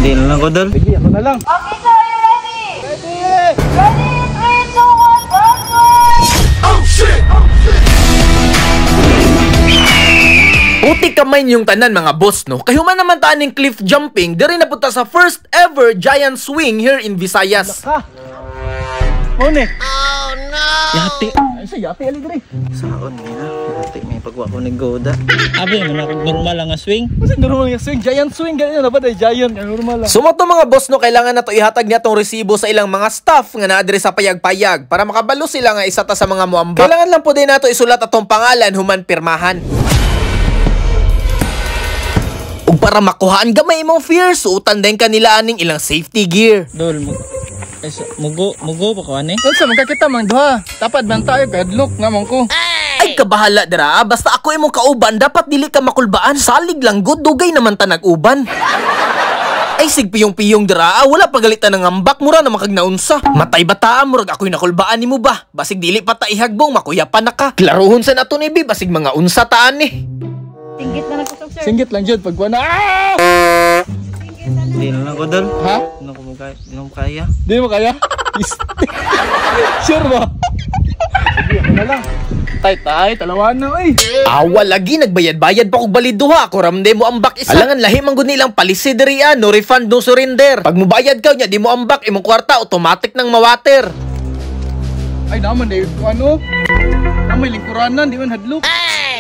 Hindi na lang ko, Dol. Sige, ako na lang. Okay, sir, are you ready? Ready! Ready, 3, 2, 1, backward! Oh shit! Puti kamay yung tanan mga boss, no? Kayo man naman taan ng cliff jumping, diri na punta sa first ever giant swing here in Visayas. Ha? Mune. Oh, no! Yati. Ay, sa yati, ali diri. Saon nga. Yati, may pagwa ko ng goda. Abi man ako normal lang nga swing. Kasi normal yung swing, giant swing, ganyan na ba? Giant, normal lang. Sumato mga boss, no, kailangan na to ihatag niya tong resibo sa ilang mga staff nga naadre sa payag-payag para makabalo sila nga isa ta sa mga muambak. Kailangan lang po din nato isulat atong pangalan human pirmahan. Ug para makuhaan gamay imong fear, suotan din kanila aning ilang safety gear. Dol mugo pa ko ani. Unsa man kakita mang duha? Tapad man tayo kadlok namon ko. Ay kabahala dira, basta ako imong kauban dapat dili ka makulbaan. Salig lang gud, dugay naman ta nag-uban. Ay sig piyong-piyong dira, wala pagalitan ng ambak, mura na makagnaunsa. Matay bataan murag ako'y nakulbaan nimo ba? Basig dili pa ta ihagbong makuyapan na ka. Klaruhon sa nato ni bi, basig mga unsa taan ni. Singgit na nagkusog, sir. Singgit lang jud pag wala. Hindi na lang ko, Dol. Ha? Hindi mo kaya. Di mo kaya? Sure ba? Sige, ako na lang. Tay, talawan na, oy. Awa lagi, nagbayad-bayad pa kog baliduha. Ako ramde mo ambak isa. Alangan lahi man gud nilang palisi diriya, no refund, no surrender. Pag mo bayad ka nya, di mo ambak, imong kwarta automatic nang mawater. Ay naman eh, ano? May lingkuranan, di man hadlok.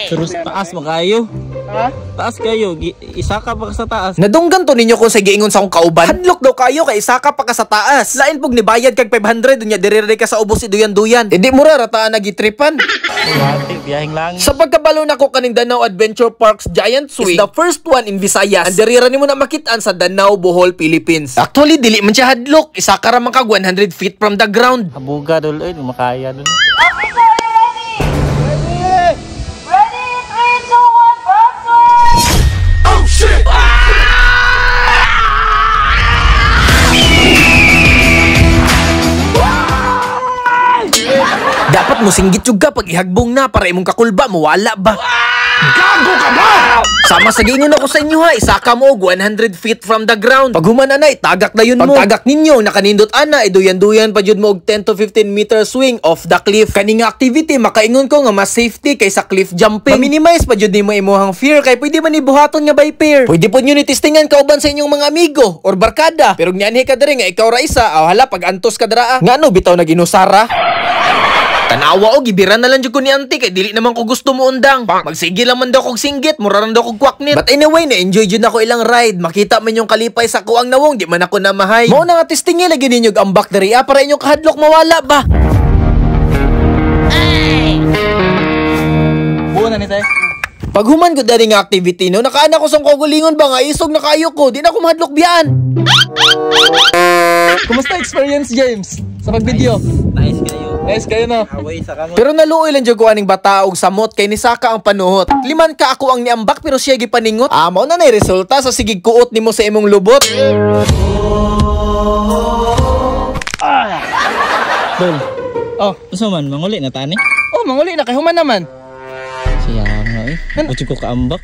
Pero taas makayo. Ha? Taas kayo, isa ka pa sa taas. Nadunggan to ninyo kung sige ingon sa akong kauban. Hadlok daw kayo kay isa ka pa ka sa taas. Lain pog nibayad kag 500 dunya dire ka sa ubos si duyan-duyan. Hindi mo ra rataan nagitripan. Yati, biyahing lang. Sa pagkabalo nako kaning Danau Adventure Park's Giant Swing is the first one in Visayas. Ang dirira nimo na makitaan sa Danau, Bohol, Philippines. Actually dili man siya hadlok, isa ka ra man kag 100 feet from the ground. Habuga dol, di makaya dol. Okay, sir, are you ready? Ready, 3, 2, 1, backward! Oh shit! Dapat mo singgit juga pag ihagbong na para imong kakulba mawala ba. Gago ka ba? Sama sa gingon ako sa inyo ha, isa ka mo 100 feet from the ground. Pag humana na, itagak na yun mo. Pag tagak ninyo, nakanindot ana, iduyan-duyan pa jud mo og 10 to 15 meter swing off the cliff. Kaning activity, makaingon ko nga mas safety kaysa cliff jumping. Ma-minimize pa jud nimo imuhang fear, kay pwede man ibuhaton nga by pair. Pwede po nyo ni testingan kauban sa inyong mga amigo or barkada. Pero gnyanhi ka diri nga ikaw ra isa, hala pag antos ka dira. Ngano bitaw naginusara? Tanawa o, gibiran na lang dyan ko ni auntie kay dili naman ko gusto mo undang. Magsige lang man daw kog singgit, mura lang daw kog kwaknit. But anyway, na-enjoy dyan ako ilang ride. Makita man yung kalipay sa kuang nawong, di man ako namahay. Mao na nga testingin, lagi ninyo ambak dari para inyong kahadlok mawala ba? Buo na ni tay. Pag human ko dari nga activity no, nakaana ko sa kagulingon ba nga, isog na kayo ko, di na ako mahadlok biyaan. Kumusta experience, James? Sa pag-video? Nice kayo. Nice kayo, no? Away sa kamo. Pero naluoy lang dyan ko aning bata og samot kay ni Saka ang panuhot. 5 ka ako ang niambak pero siya gipaningot. Amo na resulta sa sigig kuot nimo sa imong lubot. Dol. Oh, Usa man manguli na tani. oh, manguli na kay human naman. Siya nga eh. Uchi ko kaambak.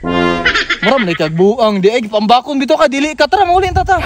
Maram na ikagbuang di ay pambakon bito ka dili ka tara manguli ta ta.